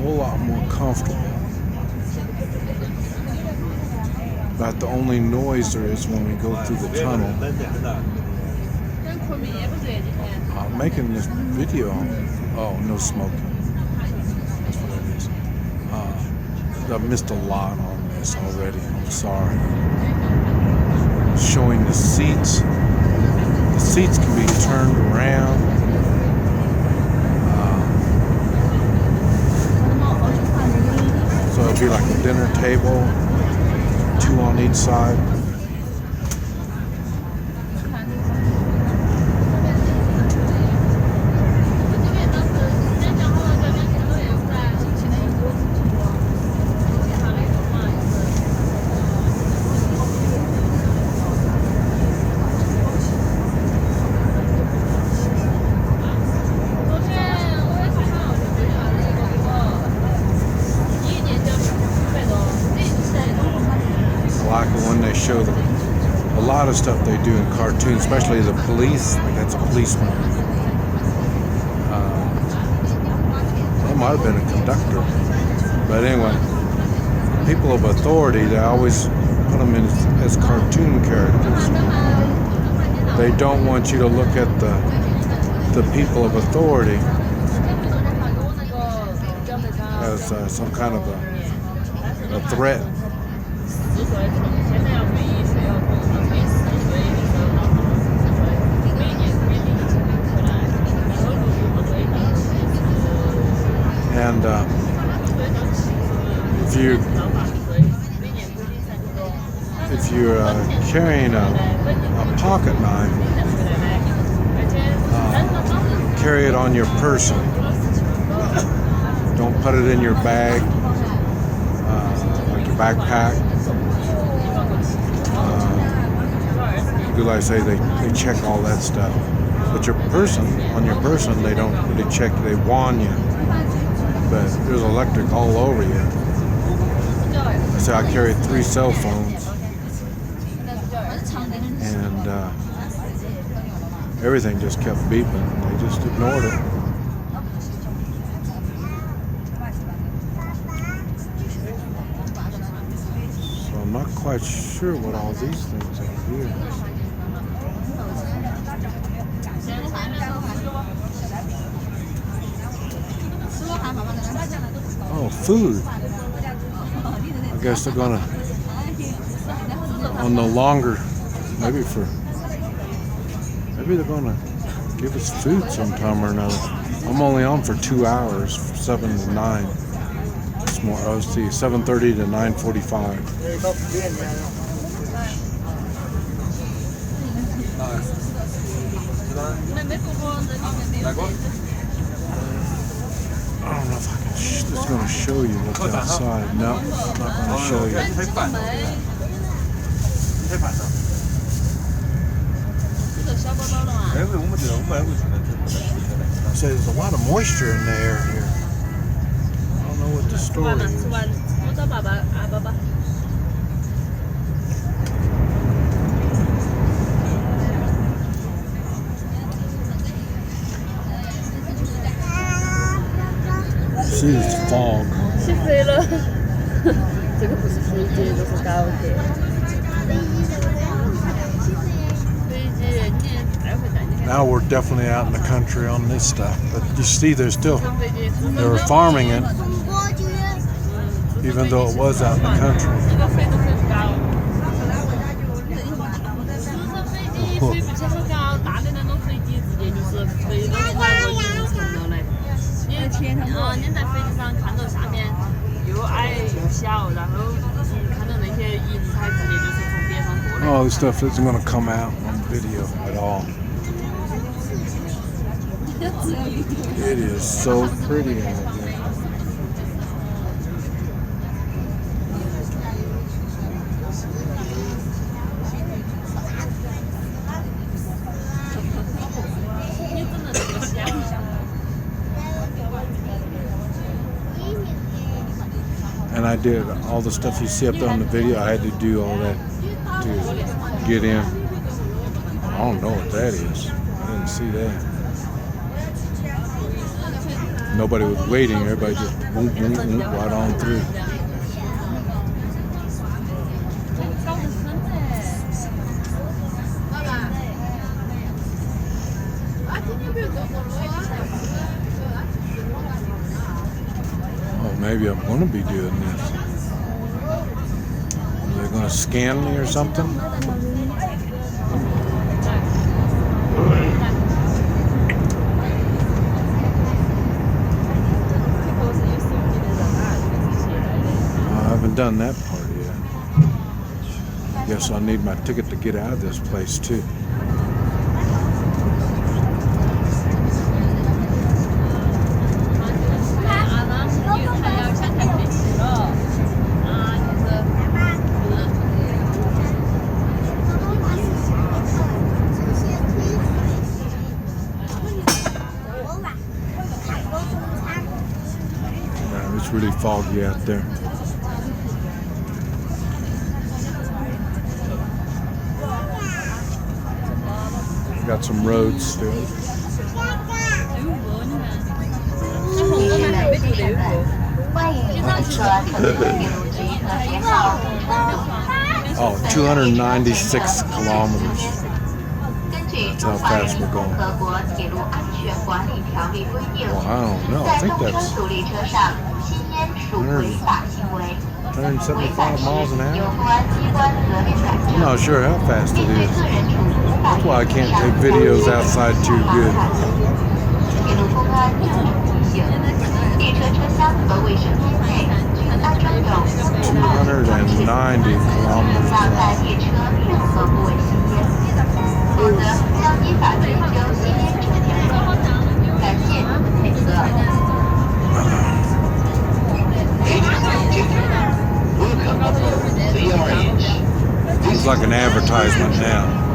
whole lot more comfortable. About the only noise there is when we go through the tunnel. Making this video, oh, no smoking. That's what it is. I've missed a lot on this already. I'm sorry. Showing the seats. The seats can be turned around. So it'll be like a dinner table, 2 on each side. Like when they show them a lot of stuff they do in cartoons, especially the police. Like that's a policeman. That might have been a conductor, but anyway, people of authority, they always put them in as cartoon characters. They don't want you to look at the people of authority as some kind of a threat. And if you're carrying a pocket knife, carry it on your person. Don't put it in your bag, like your backpack. Like I say, they check all that stuff. But your person, on your person, they don't really check. They warn you. But there's electric all over you. I say I carried 3 cell phones, and everything just kept beeping. They just ignored it. So I'm not quite sure what all these things are here. Oh, food. I guess they're gonna, on the longer, maybe they're gonna give us food sometime or another. I'm only on for 2 hours, 7 to 9. It's more, let's see, 7:30 to 9:45. I don't know if I can. It's going to show you what's outside. No, it's not going to show you. So there's a lot of moisture in the air here. I don't know what the story is. See, it's fog. Now we're definitely out in the country on this stuff, but you see, they were farming it, even though it was out in the country. Oh, this stuff isn't going to come out on video at all. It is so pretty out there. And I did all the stuff you see up there on the video. I had to do all that to get in. I don't know what that is. I didn't see that. Nobody was waiting. Everybody just whoop, whoop, whoop, right on through. Oh, maybe I'm going to be doing this. Are they going to scan me or something? I haven't done that part yet. Guess I'll need my ticket to get out of this place too. It's really foggy out there. Got some roads still. Oh, 296 kilometers. That's how fast we're going. Well, I don't know. I think that's 175 miles an hour. I'm not sure how fast it is. That's why I can't take videos outside too good. 290 kilometers an hour. It's like an advertisement now.